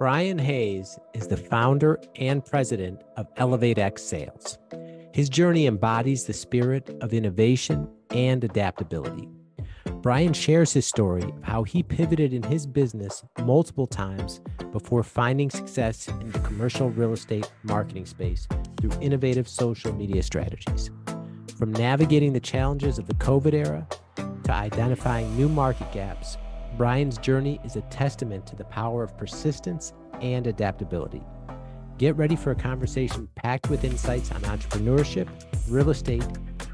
Bryan Hayes is the founder and president of ElevateX Sales. His journey embodies the spirit of innovation and adaptability. Bryan shares his story of how he pivoted in his business multiple times before finding success in the commercial real estate marketing space through innovative social media strategies. From navigating the challenges of the COVID era to identifying new market gaps, Bryan's journey is a testament to the power of persistence and adaptability. Get ready for a conversation packed with insights on entrepreneurship, real estate,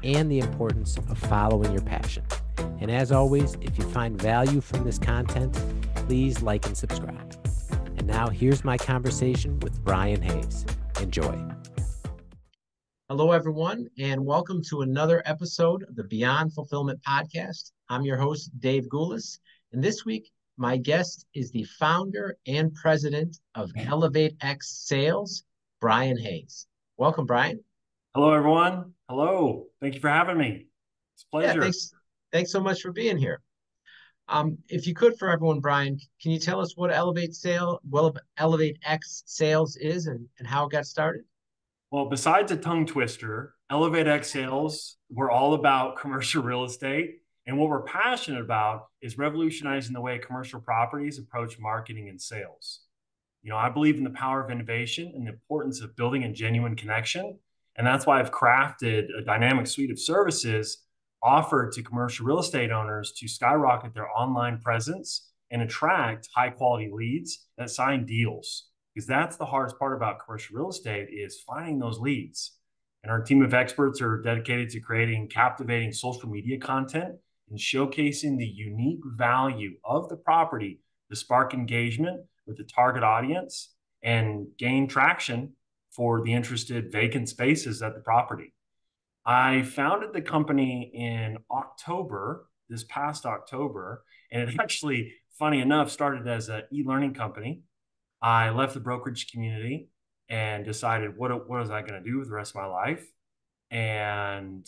and the importance of following your passion. And as always, if you find value from this content, please like and subscribe. And now here's my conversation with Bryan Hayes. Enjoy. Hello, everyone, and welcome to another episode of the Beyond Fulfillment Podcast. I'm your host, Dave Goulis, and this week, my guest is the founder and president of ElevateX Sales, Bryan Hayes. Welcome, Bryan. Hello, everyone. Hello. Thank you for having me. It's a pleasure. Yeah, thanks so much for being here. If you could, for everyone, Bryan, can you tell us what ElevateX Sales is and how it got started? Well, besides a tongue twister, ElevateX Sales, we're all about commercial real estate. And what we're passionate about is revolutionizing the way commercial properties approach marketing and sales. You know, I believe in the power of innovation and the importance of building a genuine connection. And that's why I've crafted a dynamic suite of services offered to commercial real estate owners to skyrocket their online presence and attract high quality leads that sign deals. Because that's the hardest part about commercial real estate is finding those leads. And our team of experts are dedicated to creating captivating social media content and showcasing the unique value of the property to spark engagement with the target audience and gain traction for the interested vacant spaces at the property. I founded the company in October, this past October, and it actually, funny enough, started as an e-learning company. I left the brokerage community and decided what was I going to do with the rest of my life, and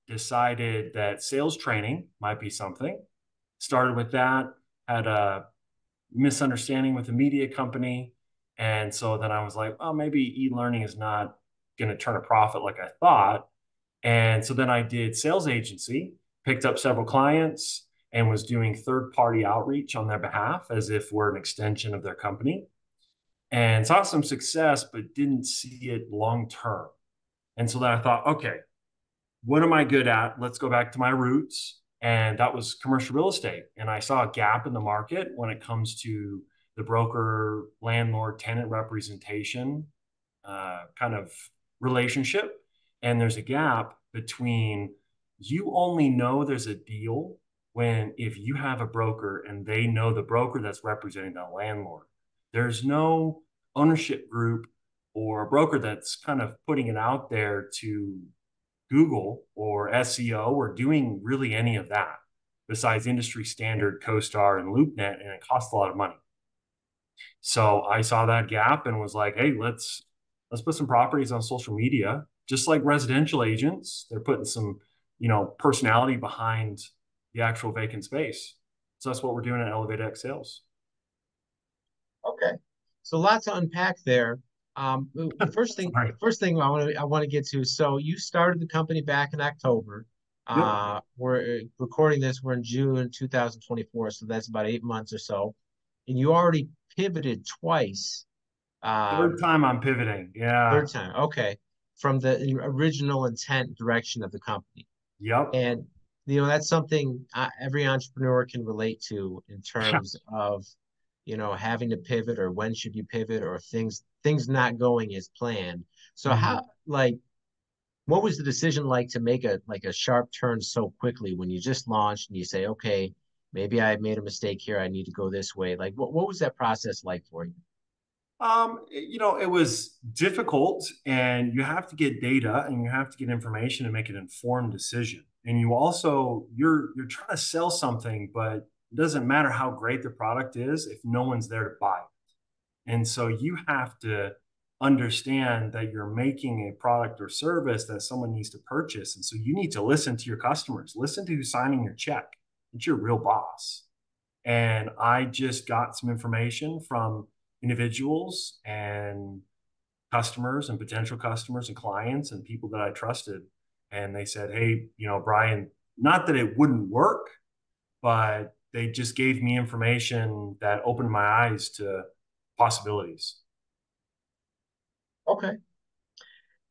decided that sales training might be something. Started with that, had a misunderstanding with a media company. And so then I was like, oh, maybe e-learning is not going to turn a profit like I thought. And so then I did sales agency, picked up several clients, and was doing third-party outreach on their behalf as if we're an extension of their company. And saw some success, but didn't see it long-term. And so then I thought, okay, what am I good at? Let's go back to my roots. And that was commercial real estate. And I saw a gap in the market when it comes to the broker, landlord, tenant representation kind of relationship. And there's a gap between you only know there's a deal if you have a broker and they know the broker that's representing the landlord. There's no ownership group or a broker that's kind of putting it out there to Google or SEO or doing really any of that besides industry standard CoStar and LoopNet, and it costs a lot of money. So I saw that gap and was like, hey, let's put some properties on social media, just like residential agents. They're putting some, personality behind the actual vacant space. So that's what we're doing at ElevateX Sales. Okay, so lots to unpack there. The first thing I want to get to. So you started the company back in October. Yep. We're recording this. We're in June 2024, so that's about 8 months or so. And you already pivoted twice. Third time I'm pivoting. Yeah. Third time. Okay, from the original intent direction of the company. Yep. And that's something every entrepreneur can relate to in terms of having to pivot, or when should you pivot, or things not going as planned. So what was the decision like to make a sharp turn so quickly when you just launched and you say, okay, maybe I made a mistake here, I need to go this way? Like, what was that process like for you? It was difficult, and you have to get data and you have to get information to make an informed decision. And you're trying to sell something, but it doesn't matter how great the product is if no one's there to buy it. And so you have to understand that you're making a product or service that someone needs to purchase. And so you need to listen to your customers, listen to who's signing your check. It's your real boss. And I just got some information from individuals and customers and potential customers and clients and people that I trusted. And they said, hey, Bryan, not that it wouldn't work, but they just gave me information that opened my eyes to possibilities. Okay.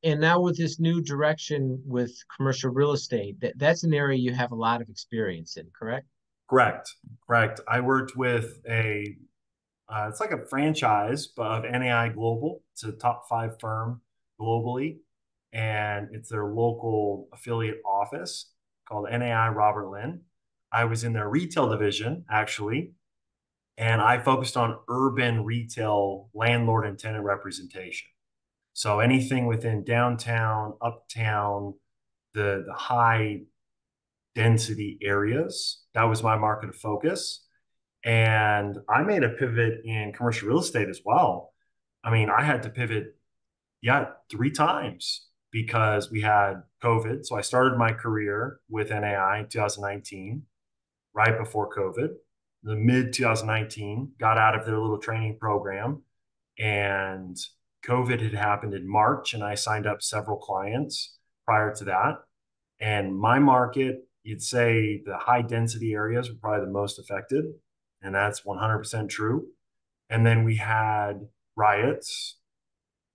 And now with this new direction with commercial real estate, that's an area you have a lot of experience in, correct? Correct. Correct. I worked with it's like a franchise of NAI Global. It's a top 5 firm globally, and it's their local affiliate office called NAI Robert Lynn. I was in their retail division, actually, and I focused on urban retail landlord and tenant representation. So anything within downtown, uptown, the high density areas, that was my market of focus. And I made a pivot in commercial real estate as well. I mean, I had to pivot, yeah, 3 times because we had COVID. So I started my career with NAI in 2019, right before COVID. The mid 2019, got out of their little training program, and COVID had happened in March, and I signed up several clients prior to that. And my market, you'd say the high density areas were probably the most affected, and that's 100% true. And then we had riots,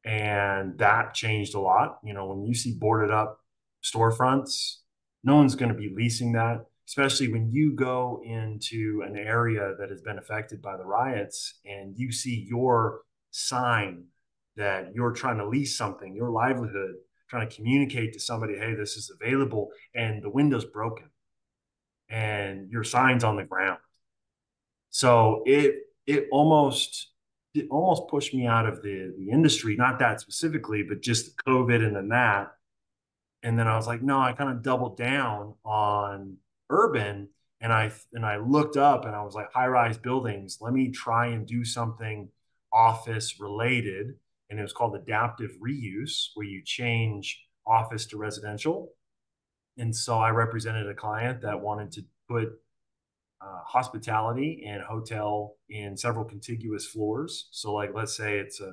and that changed a lot. When you see boarded up storefronts, no one's going to be leasing that, especially when you go into an area that has been affected by the riots and you see your sign that you're trying to lease something, your livelihood, trying to communicate to somebody, hey, this is available, and the window's broken and your sign's on the ground. So it almost pushed me out of the industry, not that specifically, but just COVID and then that. And then I was like, no, I kind of doubled down on urban, and I looked up and I was like, high rise buildings, let me try and do something office related. And it was called adaptive reuse, where you change office to residential. And so I represented a client that wanted to put hospitality and hotel in several contiguous floors. So, like, let's say it's a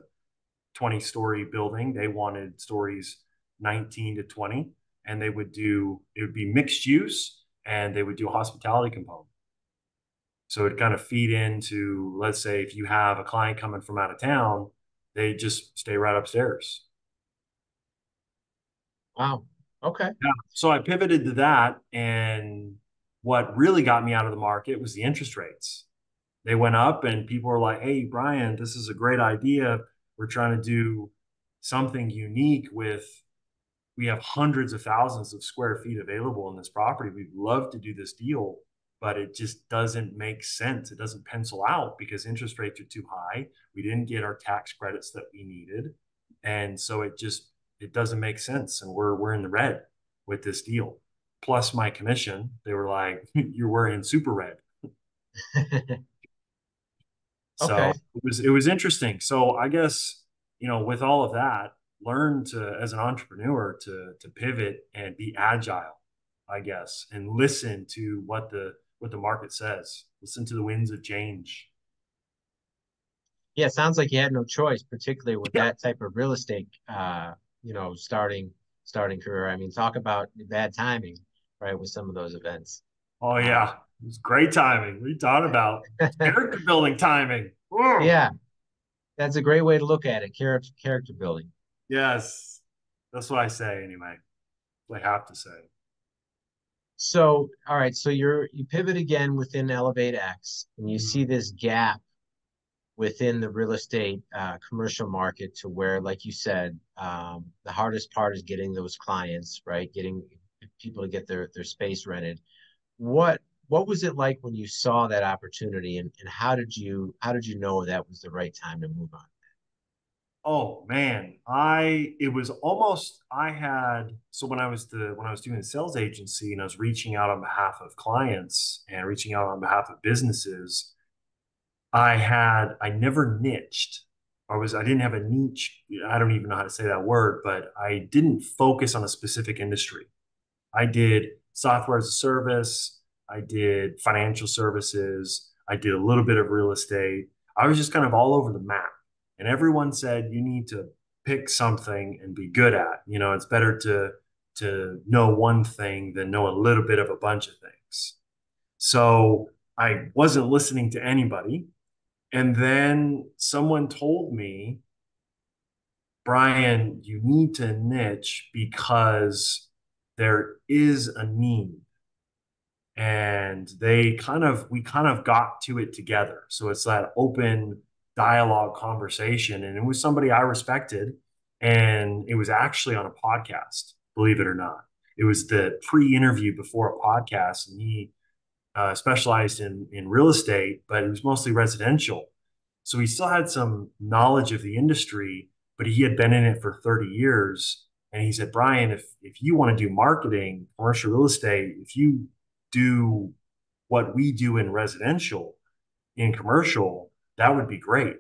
20-story building, they wanted stories 19 to 20, and it would be mixed use, and they would do a hospitality component. So it kind of feed into, let's say, if you have a client coming from out of town, they just stay right upstairs. Wow. Okay. Yeah. So I pivoted to that, and what really got me out of the market was the interest rates. They went up, and people were like, hey, Bryan, this is a great idea. We're trying to do something unique we have hundreds of thousands of square feet available in this property. We'd love to do this deal, but it just doesn't make sense. It doesn't pencil out because interest rates are too high. We didn't get our tax credits that we needed. And so it doesn't make sense. And we're in the red with this deal. Plus my commission, they were like, you're wearing super red. So Okay. it was interesting. So I guess, with all of that, learn to, as an entrepreneur, to pivot and be agile, I guess, and listen to what the market says. Listen to the winds of change. Yeah, it sounds like you had no choice, particularly with Yeah. that type of real estate, starting career. I mean, talk about bad timing, right, with some of those events. Oh Um, yeah. It was great timing. What are you talking about? Character building timing. Whoa. yeah, that's a great way to look at it. Character building. Yes. That's what I say anyway. What I have to say. So, all right, so you pivot again within ElevateX, and you see Mhm. this gap within the real estate commercial market to where, like you said, the hardest part is getting those clients, right? Getting people to get their space rented. What what was it like when you saw that opportunity, and how did you know that was the right time to move on? Oh man, I had so when I was doing the sales agency and I was reaching out on behalf of clients and reaching out on behalf of businesses, I never niched. I didn't have a niche. I don't even know how to say that word, but I didn't focus on a specific industry. I did software as a service. I did financial services. I did a little bit of real estate. I was just kind of all over the map. And everyone said you need to pick something and be good at. You know, it's better to know one thing than know a little bit of a bunch of things. So I wasn't listening to anybody. And then someone told me, Bryan, you need to niche because there is a need. And we kind of got to it together. So it's that open dialogue conversation. And it was somebody I respected. And it was actually on a podcast, believe it or not. It was the pre-interview before a podcast. And he specialized in real estate, but it was mostly residential. So he still had some knowledge of the industry, but he had been in it for 30 years. And he said, Bryan, if you want to do marketing, commercial real estate, if you do what we do in residential, in commercial, that would be great.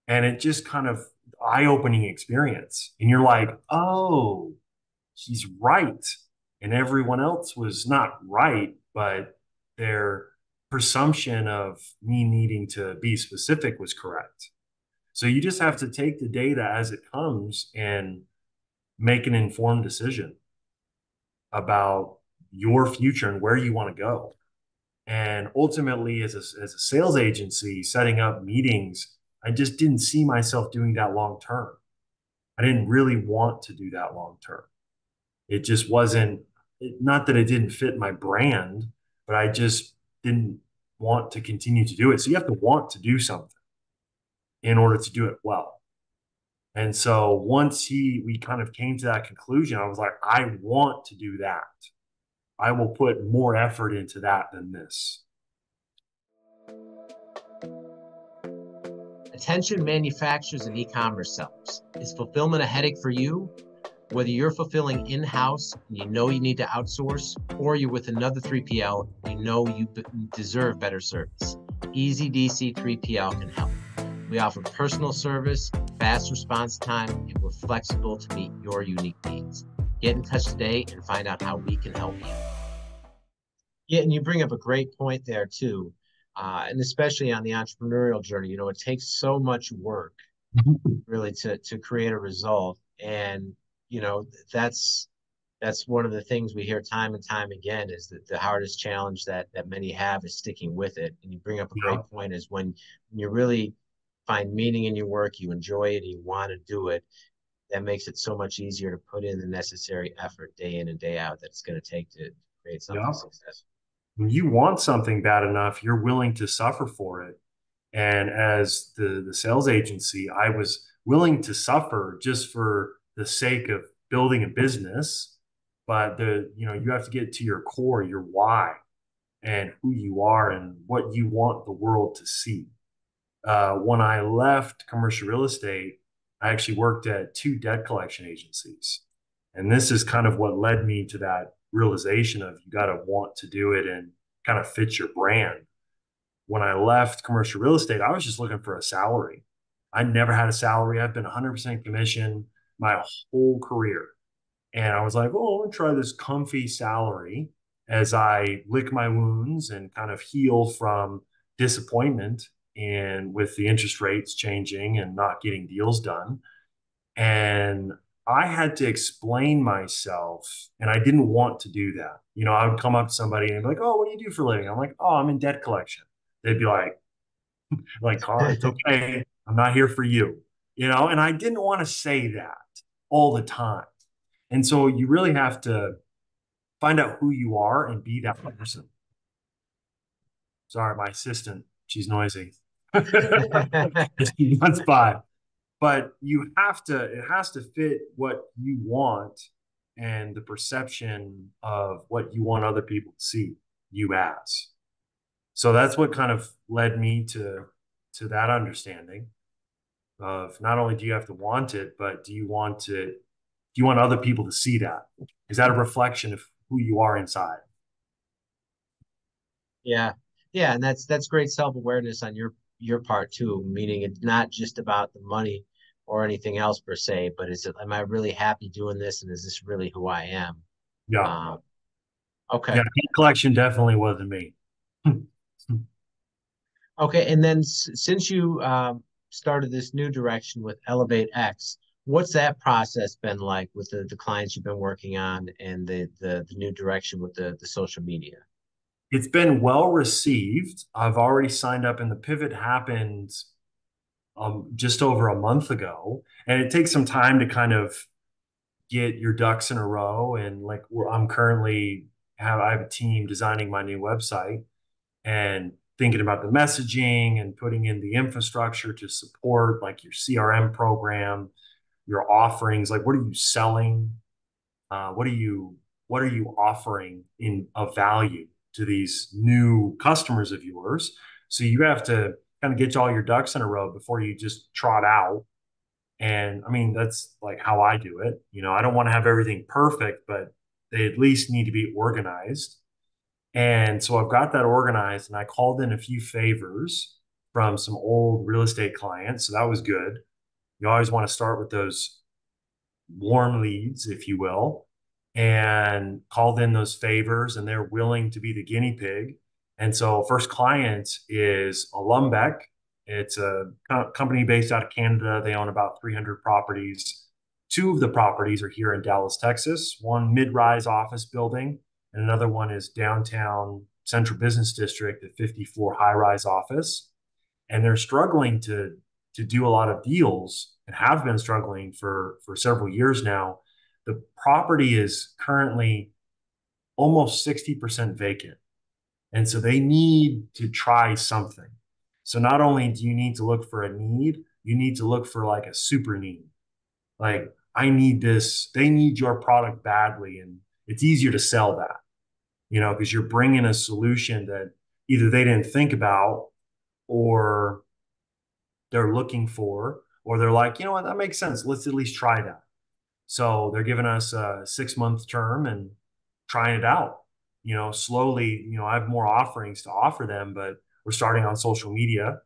And it just kind of eye-opening experience. And you're like, oh, he's right. And everyone else was not right, but their presumption of me needing to be specific was correct. So you just have to take the data as it comes and make an informed decision about your future and where you want to go. And ultimately, as a sales agency, setting up meetings, I just didn't see myself doing that long term. I didn't really want to do that long term. It just wasn't, not that it didn't fit my brand, but I just didn't want to continue to do it. So you have to want to do something in order to do it well. And so once we kind of came to that conclusion, I was like, I want to do that. I will put more effort into that than this. Attention manufacturers and e-commerce sellers. Is fulfillment a headache for you? Whether you're fulfilling in-house and you know you need to outsource, or you're with another 3PL, you know you deserve better service. Easy DC 3PL can help. We offer personal service, fast response time, and we're flexible to meet your unique needs. Get in touch today and find out how we can help you. Yeah, and you bring up a great point there too. And especially on the entrepreneurial journey, you know, it takes so much work really to create a result. And, you know, that's one of the things we hear time and time again is that the hardest challenge that many have is sticking with it. And you bring up a great point is when you really find meaning in your work, you enjoy it, you want to do it, that makes it so much easier to put in the necessary effort day in and day out that it's going to take to create something successful. When you want something bad enough, you're willing to suffer for it. And as the sales agency, I was willing to suffer just for the sake of building a business. But you have to get to your core, your why, and who you are and what you want the world to see. When I left commercial real estate, I actually worked at 2 debt collection agencies. And this is kind of what led me to that realization of you got to want to do it and kind of fit your brand. When I left commercial real estate, I was just looking for a salary. I never had a salary. I've been 100% commission my whole career. And I was like, oh, I'm going to try this comfy salary as I lick my wounds and kind of heal from disappointment and with the interest rates changing and not getting deals done. And I had to explain myself, and I didn't want to do that. You know, I would come up to somebody and be like, oh, what do you do for a living? I'm like, oh, I'm in debt collection. They'd be like, Carl, it's okay. I'm not here for you. You know, and I didn't want to say that all the time. And so you really have to find out who you are and be that person. Sorry, my assistant, she's noisy. She runs by. But it has to fit what you want and the perception of what you want other people to see you as. So that's what kind of led me to that understanding of not only do you have to want it, but do you want other people to see that? Is that a reflection of who you are inside? Yeah. Yeah. And that's great self-awareness on your part too, meaning it's not just about the money or anything else per se, but am I really happy doing this? And is this really who I am? Yeah. Okay. Yeah. Collection definitely wasn't me. Okay, and then since you started this new direction with ElevateX, what's that process been like with the clients you've been working on and the new direction with the social media? It's been well received. I've already signed up, and the pivot happened just over a month ago. And it takes some time to kind of get your ducks in a row. And like I'm currently I have a team designing my new website and thinking about the messaging and putting in the infrastructure to support like your CRM program, your offerings. Like, what are you selling? What are you offering in of value to these new customers of yours? So you have to kind of get all your ducks in a row before you just trot out. And I mean, that's like how I do it. I don't want to have everything perfect, but they at least need to be organized. And so I've got that organized, and I called in a few favors from some old real estate clients. So that was good. You always want to start with those warm leads, if you will, and called in those favors, and they're willing to be the guinea pig. And so, first client is Lumbeck. It's a company based out of Canada. They own about 300 properties. Two of the properties are here in Dallas, Texas. One mid-rise office building, and another one is downtown Central Business District, a 54 high-rise office. And they're struggling to do a lot of deals and have been struggling for several years now. The property is currently almost 60% vacant. And so they need to try something. So not only do you need to look for a need, you need to look for like a super need. Like, I need this, they need your product badly. And it's easier to sell that, because you're bringing a solution that either they didn't think about or they're looking for, or they're like, you know what, that makes sense. Let's at least try that. So they're giving us a 6 month term and trying it out. Slowly, I have more offerings to offer them, but we're starting on social media,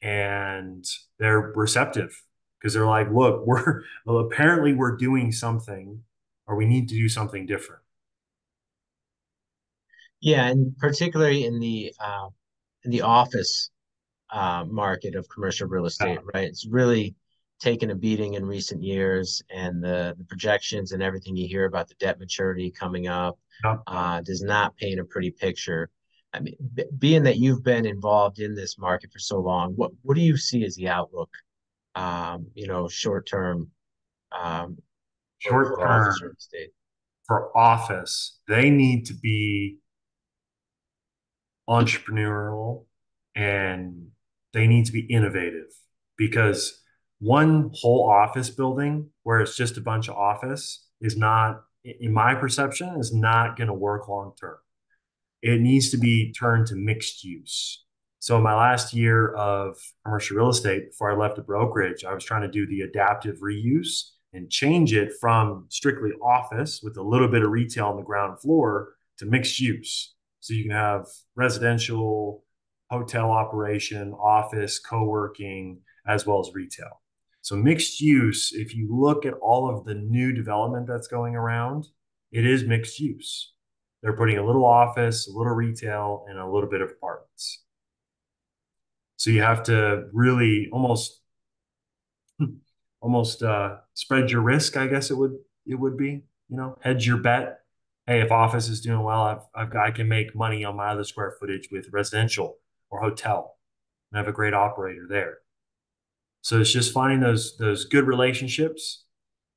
and they're receptive because they're like, look, well, apparently we're doing something, or we need to do something different. Yeah, and particularly in the office market of commercial real estate, right? It's really taken a beating in recent years, and the projections and everything you hear about the debt maturity coming up Yeah. does not paint a pretty picture. I mean, being that you've been involved in this market for so long, what do you see as the outlook, short term Short for office real term estate? for office, they need to be entrepreneurial, and they need to be innovative, because one whole office building where it's just a bunch of office is not, in my perception, is not going to work long term. It needs to be turned to mixed use. So my last year of commercial real estate, before I left the brokerage, I was trying to do the adaptive reuse and change it from strictly office with a little bit of retail on the ground floor to mixed use. So you can have residential, hotel operation, office, co-working, as well as retail. So mixed use, if you look at all of the new development that's going around, it is mixed use. They're putting a little office, a little retail, and a little bit of apartments. So you have to really almost spread your risk, I guess it would be, hedge your bet. Hey, if office is doing well, I can make money on my other square footage with residential or hotel, and I have a great operator there. So it's just finding those good relationships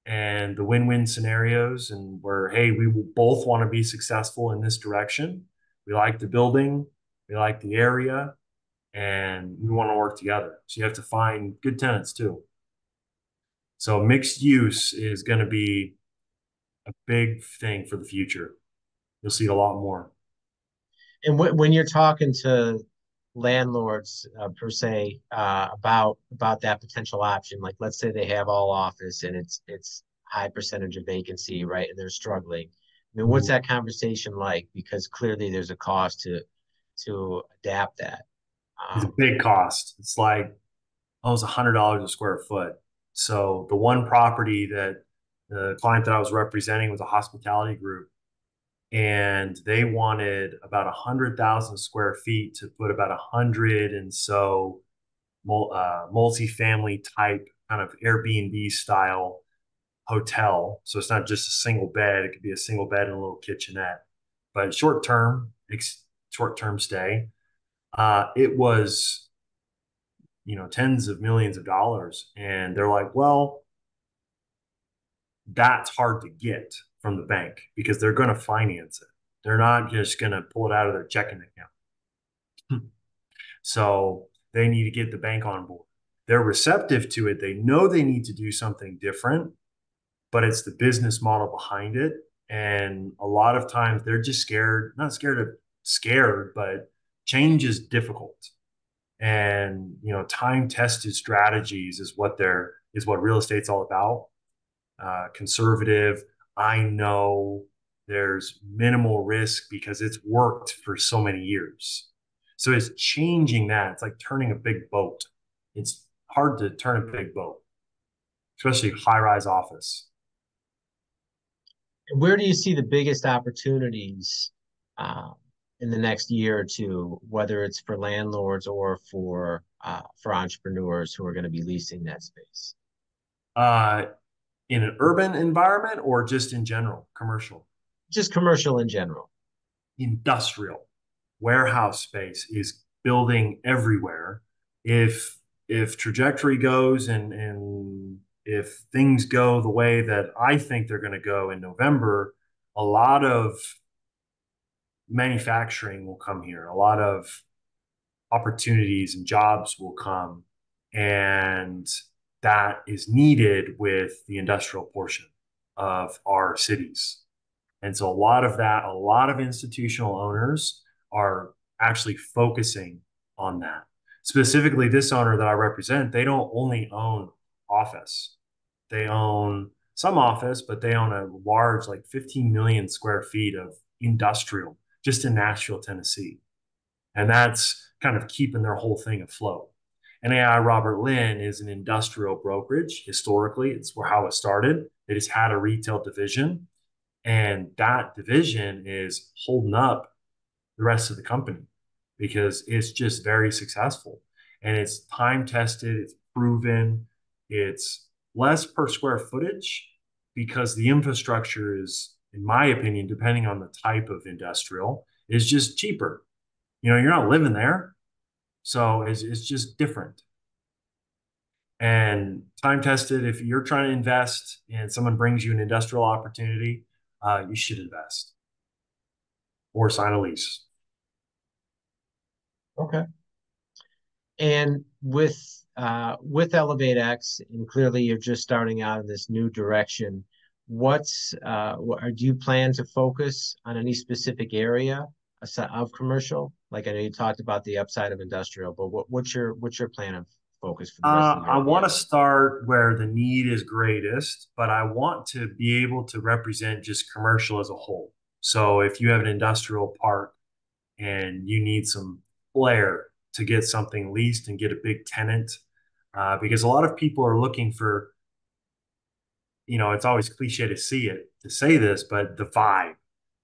and the win-win scenarios, and where, hey, we will both want to be successful in this direction. We like the building, we like the area, and we want to work together. So you have to find good tenants too. So mixed use is going to be a big thing for the future. You'll see it a lot more. And when you're talking to landlords per se about that potential option, like let's say they have all office and it's high percentage of vacancy, right? And they're struggling. I mean, what's Mhm. that conversation like? Because clearly there's a cost to adapt that. It's a Um, big cost. It's like almost $100 a square foot. So the one property that the client that I was representing was a hospitality group. and they wanted about 100,000 square feet to put about 100 and so multi-family type kind of Airbnb style hotel. So it's not just a single bed; it could be a single bed and a little kitchenette, but short term stay. It was tens of millions of dollars, and they're like, well, that's hard to get from the bank because they're going to finance it. They're not just going to pull it out of their checking account. So they need to get the bank on board. They're receptive to it. They know they need to do something different, but it's the business model behind it. And a lot of times they're just scared, not scared, but change is difficult. And time tested strategies is what real estate's all about. Conservative. I know there's minimal risk because it's worked for so many years. So it's changing that. It's like turning a big boat. It's hard to turn a big boat, especially high rise office. Where do you see the biggest opportunities uh, in the next year or two, whether it's for landlords or for entrepreneurs who are going to be leasing that space? Uh, in an urban environment or just in general, commercial? Just commercial in general. Industrial warehouse space is building everywhere. If trajectory goes and if things go the way that I think they're going to go in November, a lot of manufacturing will come here. A lot of opportunities and jobs will come, and that is needed with the industrial portion of our cities. And so a lot of institutional owners are actually focusing on that. Specifically, this owner that I represent, they don't only own office. They own some office, but they own a large, like 15 million square feet of industrial just in Nashville, Tennessee. And that's kind of keeping their whole thing afloat. And AI Robert Lynn is an industrial brokerage. Historically, it's how it started. It has had a retail division, and that division is holding up the rest of the company because it's just very successful. And it's time tested, it's proven, it's less per square footage because the infrastructure is, in my opinion, depending on the type of industrial, is just cheaper. You're not living there. So it's just different. And time tested, if you're trying to invest and someone brings you an industrial opportunity, you should invest or sign a lease. Okay. And with ElevateX, and clearly you're just starting out in this new direction, do you plan to focus on any specific area of commercial? Like I know you talked about the upside of industrial, but what's your plan of focus for the rest of the year I and want to beyond? start where the need is greatest, but I want to be able to represent just commercial as a whole. So if you have an industrial park and you need some flair to get something leased and get a big tenant, because a lot of people are looking for, it's always cliche to say this, but the vibe.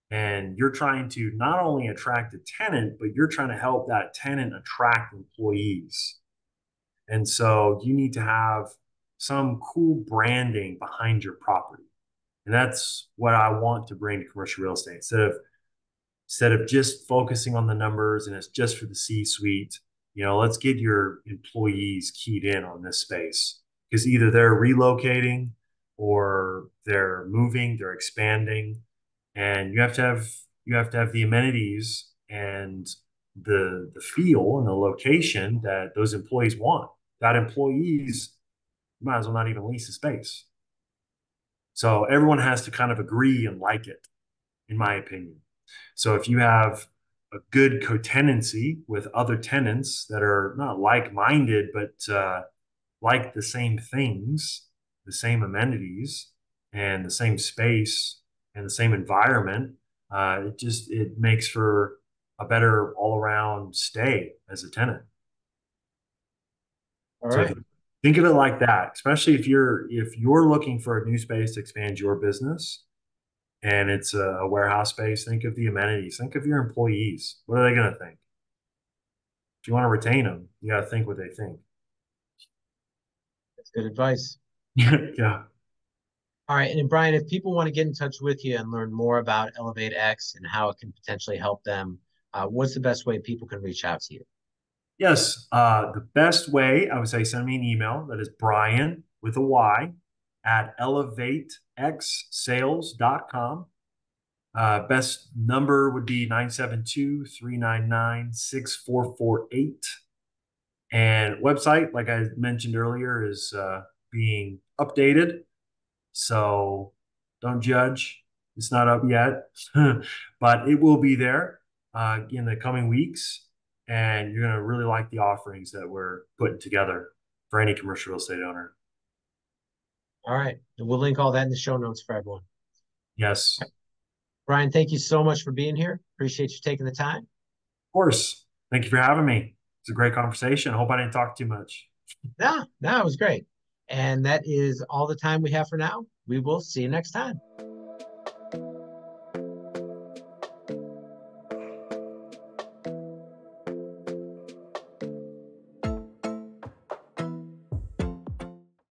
And you're trying to not only attract a tenant, but you're trying to help that tenant attract employees. And so you need to have some cool branding behind your property. And that's what I want to bring to commercial real estate. Instead of just focusing on the numbers and it's just for the C-suite, let's get your employees keyed in on this space because either they're relocating or they're moving, they're expanding, and you have to have the amenities and the feel and the location that those employees want. That employees might as well not even lease the space. So everyone has to kind of agree and like it, in my opinion. So if you have a good co-tenancy with other tenants that are not like-minded, but like the same things, the same amenities, and the same space and the same environment, it makes for a better all-around stay as a tenant. All So if right. you think of it like that, especially if you're looking for a new space to expand your business, and it's a warehouse space. Think of the amenities. Think of your employees. What are they going to think? If you want to retain them, you got to think what they think. That's good advice. Yeah. All right. And then Bryan, if people want to get in touch with you and learn more about ElevateX and how it can potentially help them, what's the best way people can reach out to you? Yes. The best way, I would say, send me an email. That is Bryan with a Y at elevatexsales.com. Best number would be 972-399-6448. And website, like I mentioned earlier, is being updated. So don't judge. It's not up yet, but it will be there in the coming weeks. And you're going to really like the offerings that we're putting together for any commercial real estate owner. All right. And we'll link all that in the show notes for everyone. Yes. Of Bryan, thank you so much for being here. Appreciate you taking the time. course. Thank you for having me. It's a great conversation. I hope I didn't talk too much. No, it was great. And that is all the time we have for now. We will see you next time.